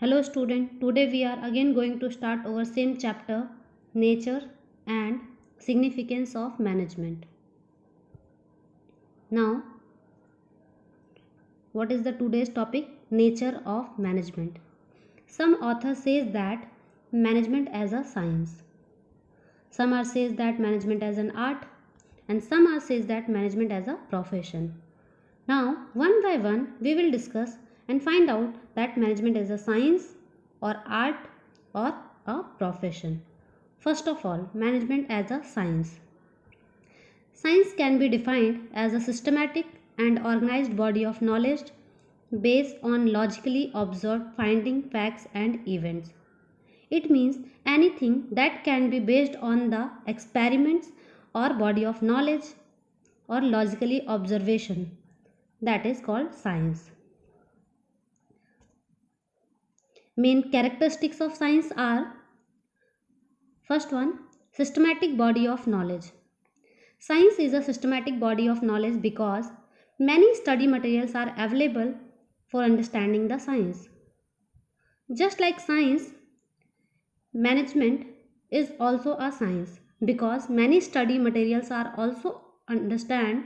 Hello student, today we are again going to start our same chapter, nature and significance of management. Now, what is the today's topic? Nature of management. Some author says that management as a science. Some are says that management as an art and some are says that management as a profession. Now, one by one, we will discuss and find out that management is a science or art or a profession. First of all, management as a science. Science can be defined as a systematic and organized body of knowledge based on logically observed finding facts and events. It means anything that can be based on the experiments or body of knowledge or logically observation, that is called science. Main characteristics of science are: first one, systematic body of knowledge. Science is a systematic body of knowledge because many study materials are available for understanding the science. Just like science, management is also a science because many study materials are also understand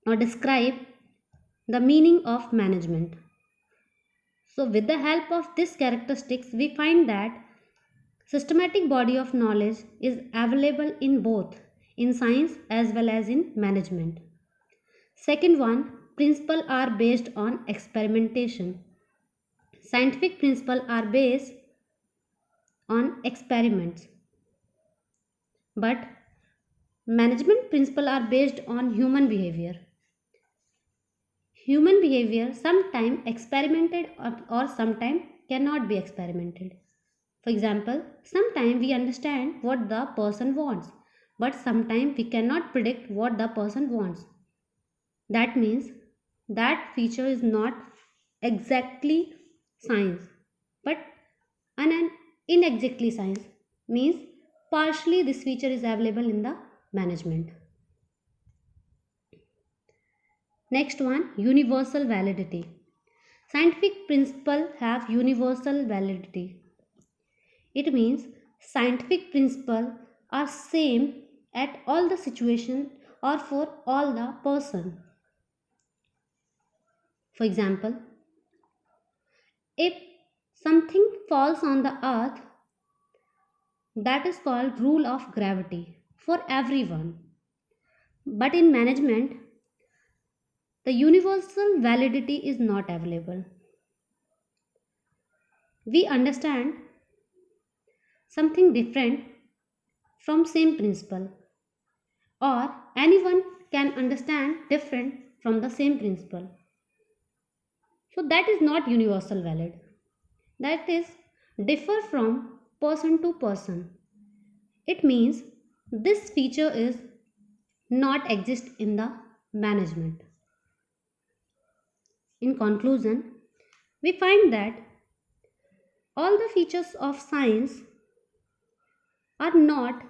or describe the meaning of management. So with the help of these characteristics, we find that systematic body of knowledge is available in both in science as well as in management. Second one, principles are based on experimentation. Scientific principles are based on experiments, but management principles are based on human behavior. Human behavior sometimes experimented or sometimes cannot be experimented. For example, sometimes we understand what the person wants, but sometimes we cannot predict what the person wants. That means that feature is not exactly science, but an inexactly science means partially this feature is available in the management. Next one, universal validity. Scientific principles have universal validity. It means scientific principles are same at all the situation or for all the person. For example, if something falls on the earth, that is called rule of gravity for everyone. But in management, the universal validity is not available. We understand something different from same principle, or anyone can understand different from the same principle. So that is not universal valid. That is differ from person to person. It means this feature is not exist in the management. In conclusion, we find that all the features of science are not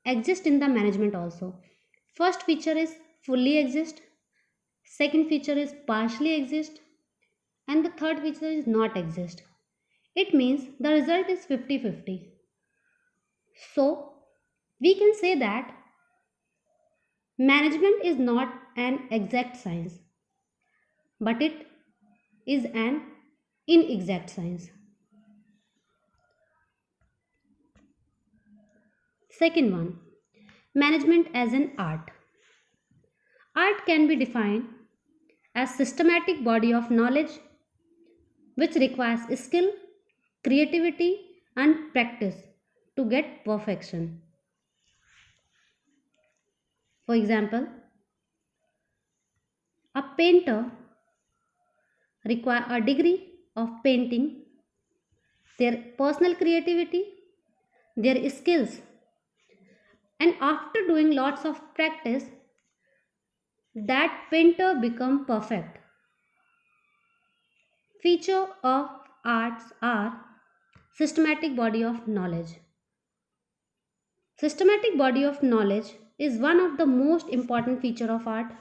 exist in the management also. First feature is fully exist, second feature is partially exist, and the third feature is not exist. It means the result is 50-50. So we can say that management is not an exact science, but it is an inexact science. Second one, management as an art. Art can be defined as systematic body of knowledge which requires skill, creativity and practice to get perfection. For example, a painter require a degree of painting, their personal creativity, their skills, and after doing lots of practice, that painter become perfect. Feature of arts are systematic body of knowledge. Systematic body of knowledge is one of the most important feature of art.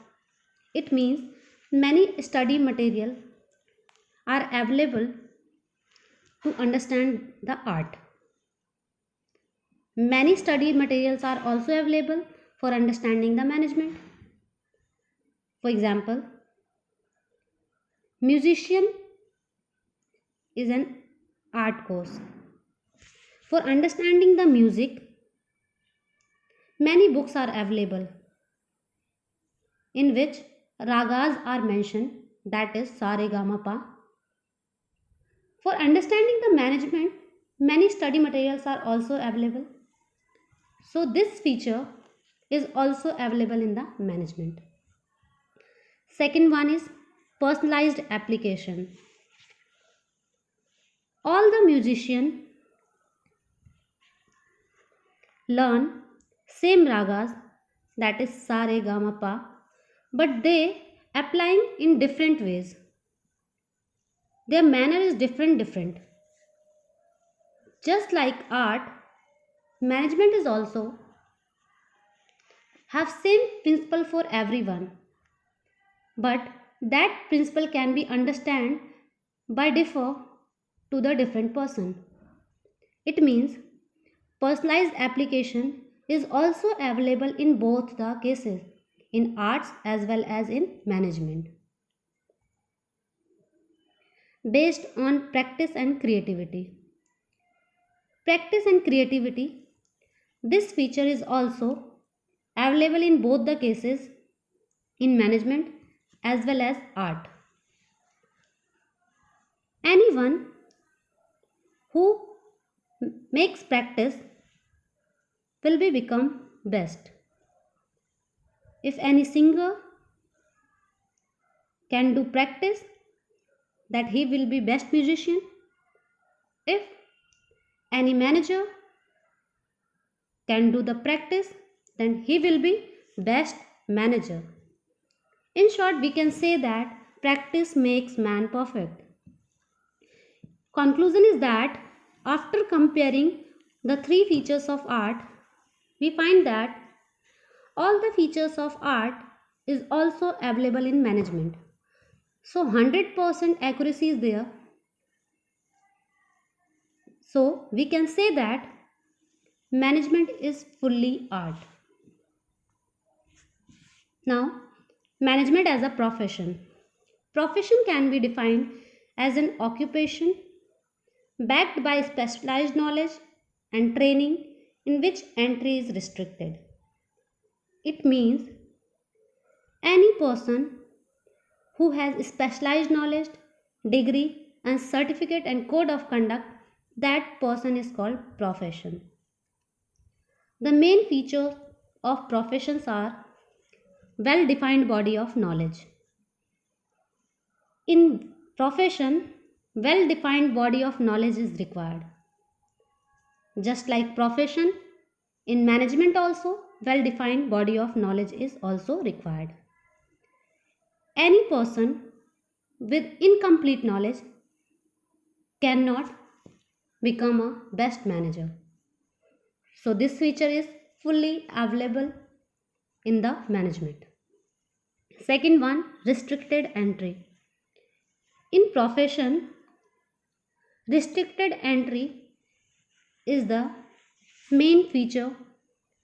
It means many study material are available to understand the art. Many study materials are also available for understanding the management. For example, musician is an art course. For understanding the music, many books are available in which ragas are mentioned, that is sa re ga ma pa. For understanding the management, many study materials are also available. So this feature is also available in the management. Second one is personalized application. All the musicians learn same ragas, that is sa re ga ma pa, but they applying in different ways. Their manner is different. Just like art, management is also have same principle for everyone, but that principle can be understand by differ to the different person. It means personalized application is also available in both the cases, in arts as well as in management, based on practice and creativity. Practice and creativity, this feature is also available in both the cases, in management as well as art. Anyone who makes practice will be become best. If any singer can do practice, that he will be best musician. If any manager can do the practice, then he will be best manager. In short, we can say that practice makes man perfect. Conclusion is that after comparing the three features of art, we find that all the features of art is also available in management. So 100% accuracy is there. So we can say that management is fully art. Now, management as a profession. Profession can be defined as an occupation backed by specialized knowledge and training in which entry is restricted. It means any person who has specialized knowledge, degree, and certificate and code of conduct, that person is called profession. The main features of professions are well defined body of knowledge. In profession, well defined body of knowledge is required. Just like profession, in management also, well defined body of knowledge is also required. Any person with incomplete knowledge cannot become a best manager. So this feature is fully available in the management. Second one, restricted entry. In profession, restricted entry is the main feature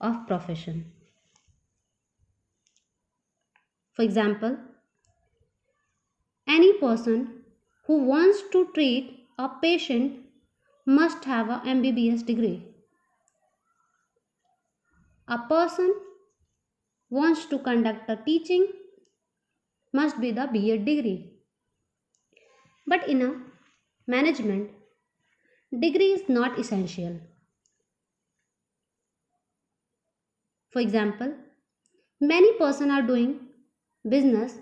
of profession. For example, any person who wants to treat a patient must have a MBBS degree. A person wants to conduct a teaching must be the B.Ed degree. But in a management, degree is not essential. For example, many persons are doing business,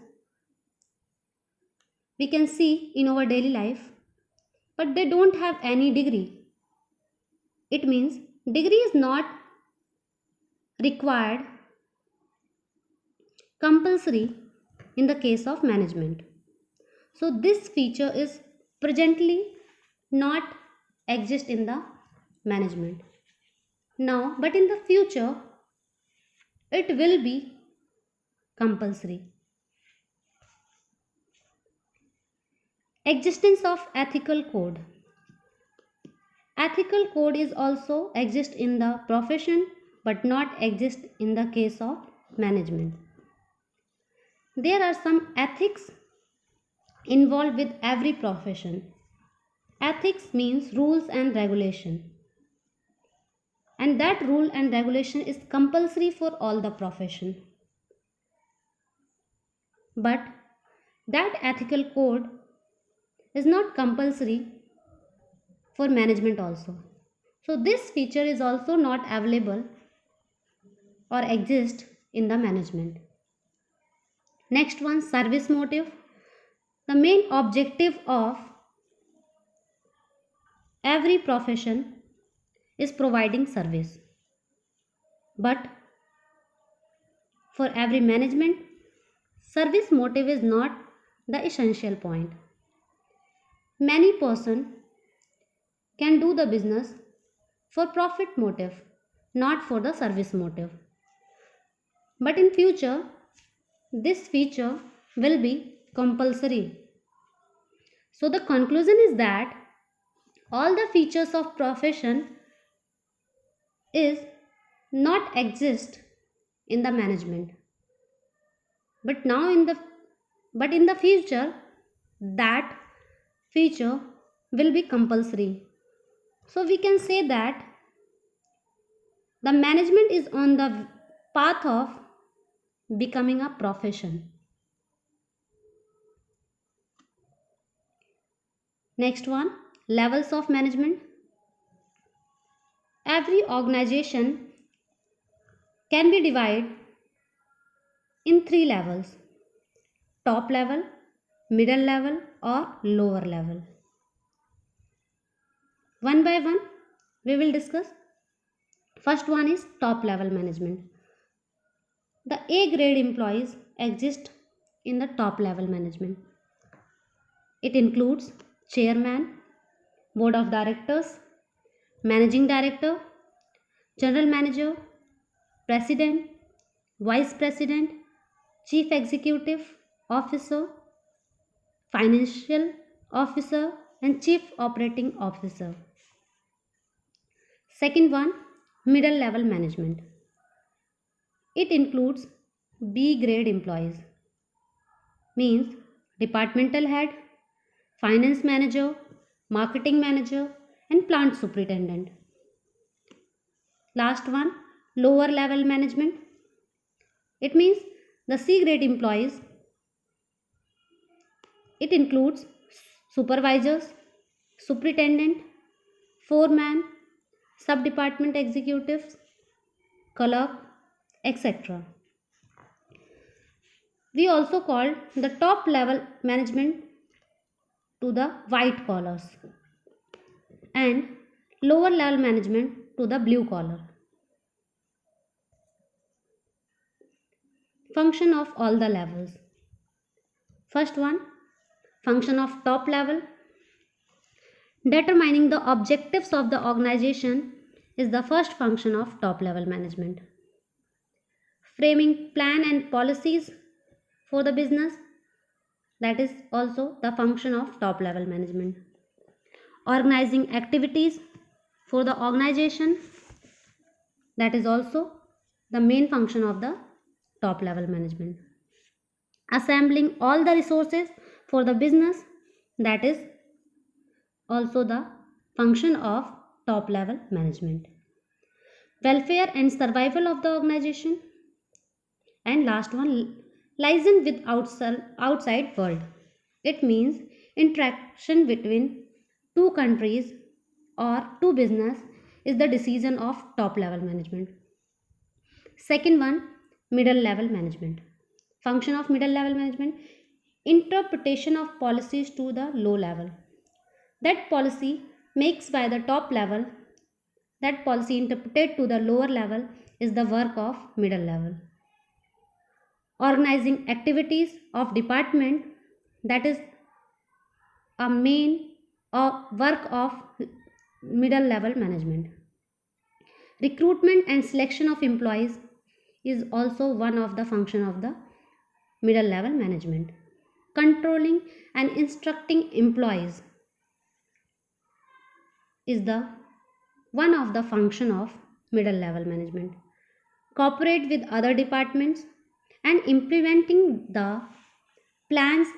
we can see in our daily life, but they don't have any degree. It means degree is not required compulsory in the case of management. So this feature is presently not exist in the management now, but in the future it will be compulsory. Existence of ethical code. Ethical code is also exist in the profession but not exist in the case of management. There are some ethics involved with every profession. Ethics means rules and regulation, and that rule and regulation is compulsory for all the profession. But that ethical code is not compulsory for management also. So this feature is also not available or exist in the management. Next one, service motive. The main objective of every profession is providing service. But for every management, service motive is not the essential point. Many person can do the business for profit motive, not for the service motive. But in future, this feature will be compulsory. So the conclusion is that all the features of profession is not exist in the management. But now in the future that feature will be compulsory. So we can say that the management is on the path of becoming a profession. Next one, levels of management. Every organization can be divided in three levels: top level, middle level, or lower level. One by one, we will discuss. First one is top level management. The A grade employees exist in the top level management. It includes chairman, board of directors, managing director, general manager, president, vice president, chief executive officer, financial officer, and chief operating officer. Second one, middle level management. It includes B grade employees, means departmental head, finance manager, marketing manager, and plant superintendent. Last one, lower level management. It means the C grade employees. It includes supervisors, superintendent, foreman, sub-department executives, clerk, etc. We also call the top level management to the white collars and lower level management to the blue collar. Function of all the levels. First one, function of top level. Determining the objectives of the organization is the first function of top level management. Framing plan and policies for the business, that is also the function of top level management. Organizing activities for the organization, that is also the main function of the top level management. Assembling all the resources for the business, that is also the function of top level management. Welfare and survival of the organization. And last one, liaison with outside world. It means interaction between two countries or two business is the decision of top level management. Second one, middle level management. Function of middle level management, interpretation of policies to the low level. That policy makes by the top level, that policy interpreted to the lower level is the work of middle level. Organizing activities of department, that is a main work of middle level management. Recruitment and selection of employees is also one of the function of the middle level management. Controlling and instructing employees is the one of the function of middle level management. Cooperate with other departments and implementing the plans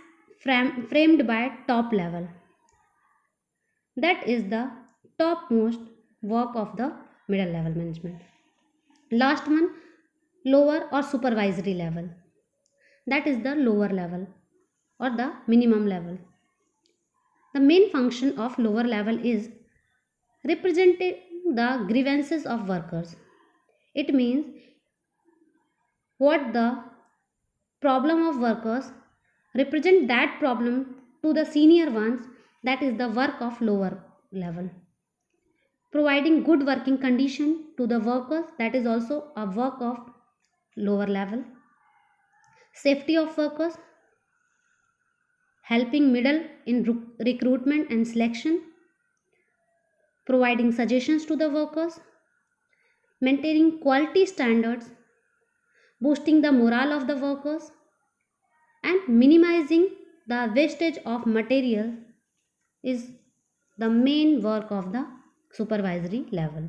framed by top level. That is the topmost work of the middle level management. Last one, lower or supervisory level. That is the lower level or the minimum level. The main function of lower level is representing the grievances of workers. It means what the problem of workers, represent that problem to the senior ones. That is the work of lower level. Providing good working condition to the workers, that is also a work of lower level. Safety of workers, helping middle in recruitment and selection, providing suggestions to the workers, maintaining quality standards, boosting the morale of the workers, and minimizing the wastage of material is the main work of the supervisory level.